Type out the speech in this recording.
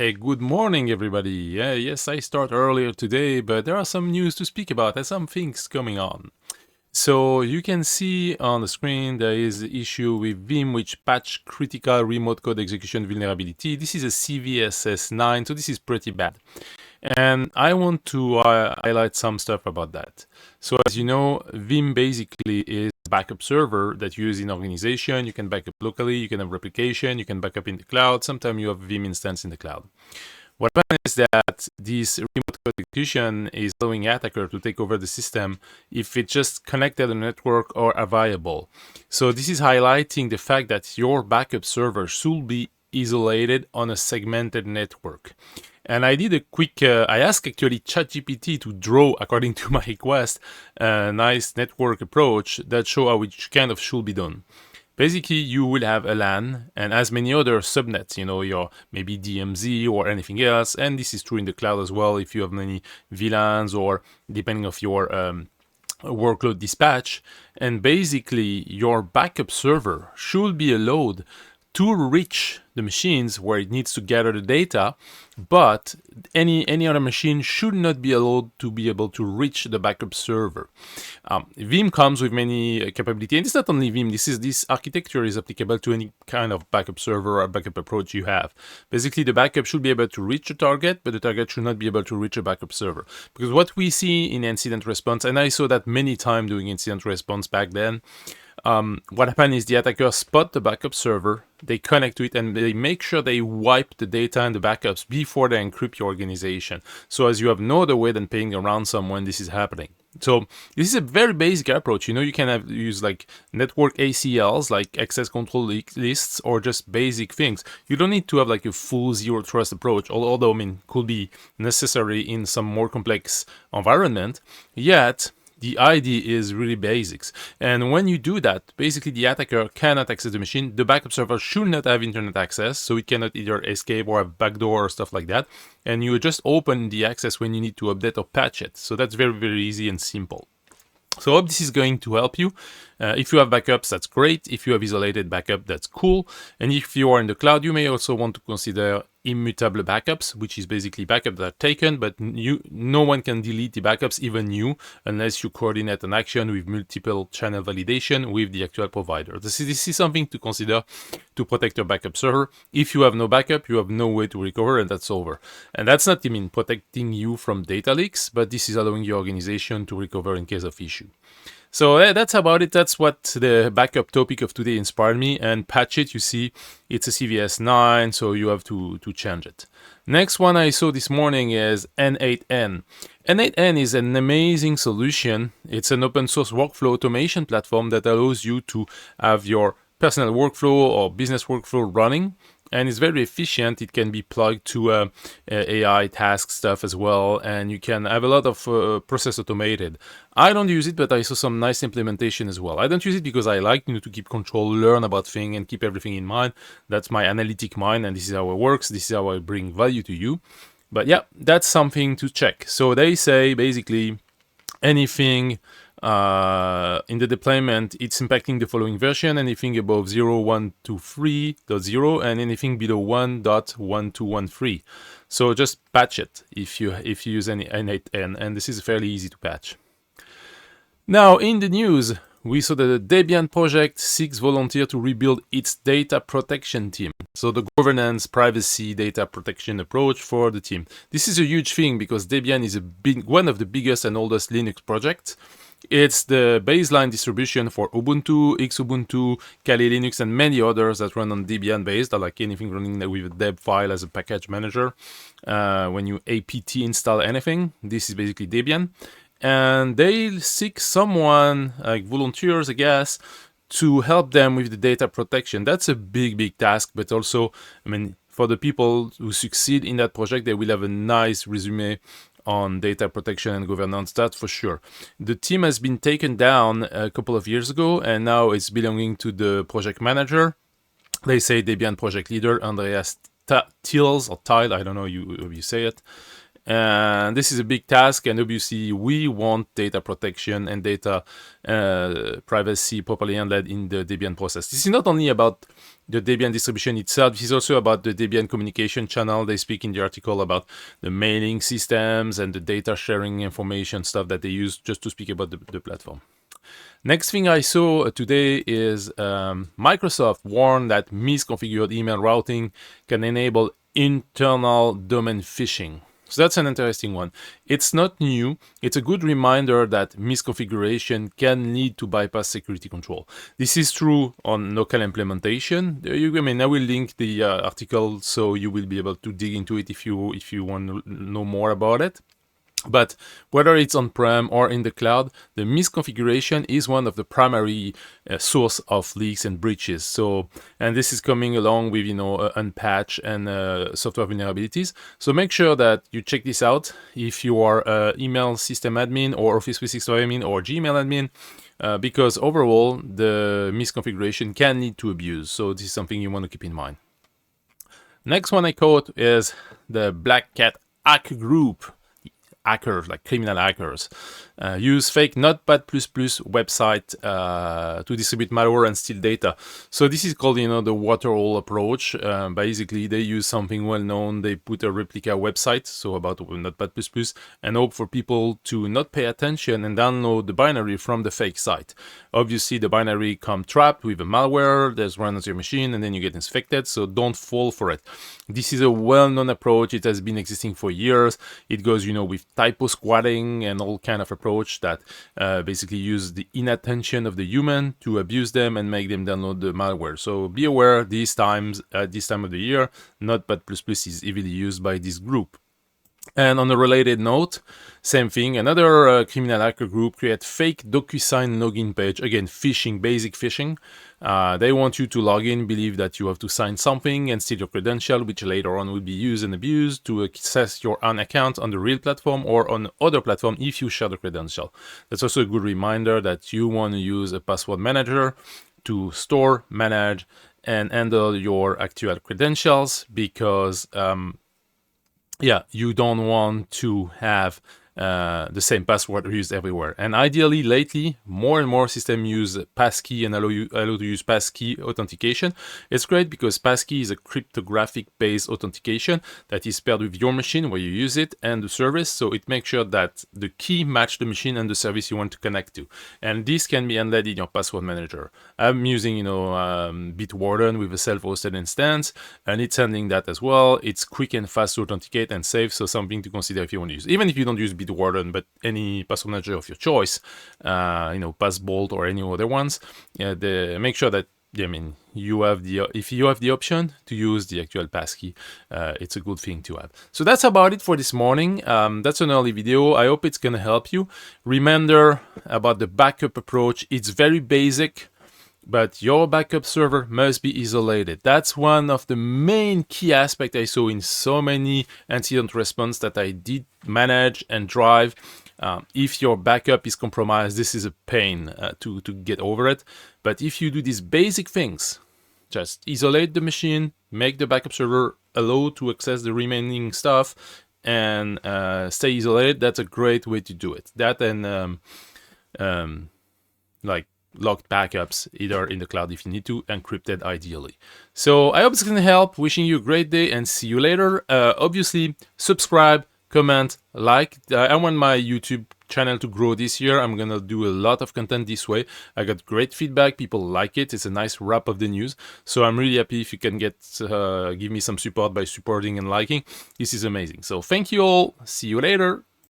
Hey, good morning, everybody. Yes, I start earlier today, but there are some news to speak about and some things coming on. So you can see on the screen there is the issue with Veeam, which patch critical remote code execution vulnerability. This is a CVSS9, so this is pretty bad. And I want to highlight some stuff about that. So as you know, Veeam basically is a backup server that you use in organization. You can backup locally, you can have replication, you can backup in the cloud. Sometimes you have Veeam instance in the cloud. What happens is that this remote code execution is allowing attacker to take over the system if it's just connected to the network or available. So this is highlighting the fact that your backup server should be isolated on a segmented network. And I did a quick, I asked actually ChatGPT to draw, according to my request, a nice network approach that show how it kind of should be done. Basically, you will have a LAN and as many other subnets, your maybe DMZ or anything else. And this is true in the cloud as well if you have many VLANs or depending of your workload dispatch. And basically, your backup server should be allowed to reach the machines where it needs to gather the data, but any other machine should not be allowed to be able to reach the backup server. Veeam comes with many capability, and it's not only Veeam. This architecture is applicable to any kind of backup server or backup approach you have. Basically, the backup should be able to reach the target, but the target should not be able to reach a backup server. Because what we see in incident response, and I saw that many times doing incident response back then, what happens is the attacker spot the backup server, they connect to it, and they make sure they wipe the data and the backups before they encrypt your organization. So as you have no other way than paying a ransom when this is happening. So this is a very basic approach. You can use like network ACLs, like access control lists, or just basic things. You don't need to have like a full zero trust approach, although could be necessary in some more complex environment. Yet the idea is really basics. And when you do that, basically the attacker cannot access the machine. The backup server should not have internet access, so it cannot either escape or have backdoor or stuff like that. And you just open the access when you need to update or patch it. So that's very, very easy and simple. So I hope this is going to help you. If you have backups, that's great. If you have isolated backup, that's cool. And if you are in the cloud, you may also want to consider immutable backups, which is basically backups that are taken, but no one can delete the backups, even you, unless you coordinate an action with multiple channel validation with the actual provider. This is something to consider to protect your backup server. If you have no backup, you have no way to recover, and that's over. And that's not protecting you from data leaks, but this is allowing your organization to recover in case of issue. So that's about it. That's what the backup topic of today inspired me. And patch it, you see, it's a CVS9, so you have to change it. Next one I saw this morning is n8n. n8n is an amazing solution. It's an open source workflow automation platform that allows you to have your personal workflow or business workflow running. And it's very efficient. It can be plugged to AI task stuff as well, and you can have a lot of process automated. I don't use it, but I saw some nice implementation as well. I don't use it because I like to keep control, learn about things, and keep everything in mind. That's my analytic mind, and this is how it works. This is how I bring value to you. But yeah, that's something to check. So they say basically anything in the deployment, it's impacting the following version: anything above 0.123.0 and anything below 1.1213. So just patch it if you use any n8n, and this is fairly easy to patch. Now in the news, we saw that the Debian project seeks volunteers to rebuild its data protection team. So the governance, privacy, data protection approach for the team. This is a huge thing because Debian is one of the biggest and oldest Linux projects. It's the baseline distribution for Ubuntu, Xubuntu, Kali Linux, and many others that run on Debian based, like anything running with a deb file as a package manager. When you apt install anything, this is basically Debian. And they seek someone, like volunteers, I guess, to help them with the data protection. That's a big task, but also, for the people who succeed in that project, they will have a nice resume on data protection and governance, that's for sure. The team has been taken down a couple of years ago, and now it's belonging to the project manager. They say Debian project leader, Andreas Tils, or Tile, I don't know how you say it. And this is a big task, and obviously we want data protection and data privacy properly handled in the Debian process. This is not only about the Debian distribution itself. This is also about the Debian communication channel. They speak in the article about the mailing systems and the data sharing information stuff that they use just to speak about the platform. Next thing I saw today is Microsoft warned that misconfigured email routing can enable internal domain phishing. So that's an interesting one. It's not new. It's a good reminder that misconfiguration can lead to bypass security control. This is true on local implementation. I will link the article so you will be able to dig into it if you want to know more about it. But whether it's on-prem or in the cloud, the misconfiguration is one of the primary source of leaks and breaches. So, and this is coming along with, unpatch and software vulnerabilities. So make sure that you check this out if you are an email system admin or Office 365 admin or Gmail admin, because overall the misconfiguration can lead to abuse. So this is something you want to keep in mind. Next one I caught is the Black Cat hack group. Hackers, like criminal hackers, use fake Notepad++ website to distribute malware and steal data. So this is called, the waterhole approach. Basically, they use something well known. They put a replica website, so about Notepad++, and hope for people to not pay attention and download the binary from the fake site. Obviously, the binary comes trapped with a malware that's run on your machine, and then you get infected. So don't fall for it. This is a well-known approach. It has been existing for years. It goes, with typo squatting and all kind of approach that basically use the inattention of the human to abuse them and make them download the malware. So be aware at this time of the year, Notepad++ is heavily used by this group. And on a related note, same thing, another criminal hacker group create fake DocuSign login page. Again, phishing, basic phishing. They want you to log in, believe that you have to sign something and steal your credential, which later on will be used and abused to access your own account on the real platform or on other platform if you share the credential. That's also a good reminder that you want to use a password manager to store, manage, and handle your actual credentials because you don't want to have the same password used everywhere. And ideally, lately, more and more systems use passkey and allow to use passkey authentication. It's great because passkey is a cryptographic-based authentication that is paired with your machine where you use it and the service. So it makes sure that the key match the machine and the service you want to connect to. And this can be handled in your password manager. I'm using, Bitwarden with a self-hosted instance, and it's handling that as well. It's quick and fast to authenticate and save, so something to consider if you want to use. Even if you don't use Bitwarden, but any password manager of your choice, Passbolt or any other ones, make sure that you have if you have the option to use the actual passkey, it's a good thing to have. So that's about it for this morning. That's an early video. I hope it's gonna help you. Remember about the backup approach. It's very basic, but your backup server must be isolated. That's one of the main key aspects I saw in so many incident response that I did manage and drive. If your backup is compromised, this is a pain to get over it. But if you do these basic things, just isolate the machine, make the backup server allow to access the remaining stuff, and stay isolated, that's a great way to do it. That and locked backups, either in the cloud if you need to, encrypted ideally. So I hope it's gonna help. Wishing you a great day and see you later. Obviously, subscribe, comment, like. I want my YouTube channel to grow this year. I'm gonna do a lot of content this way. I got great feedback. People like it. It's a nice wrap of the news. So I'm really happy if you can give me some support by supporting and liking. This is amazing. So thank you all. See you later.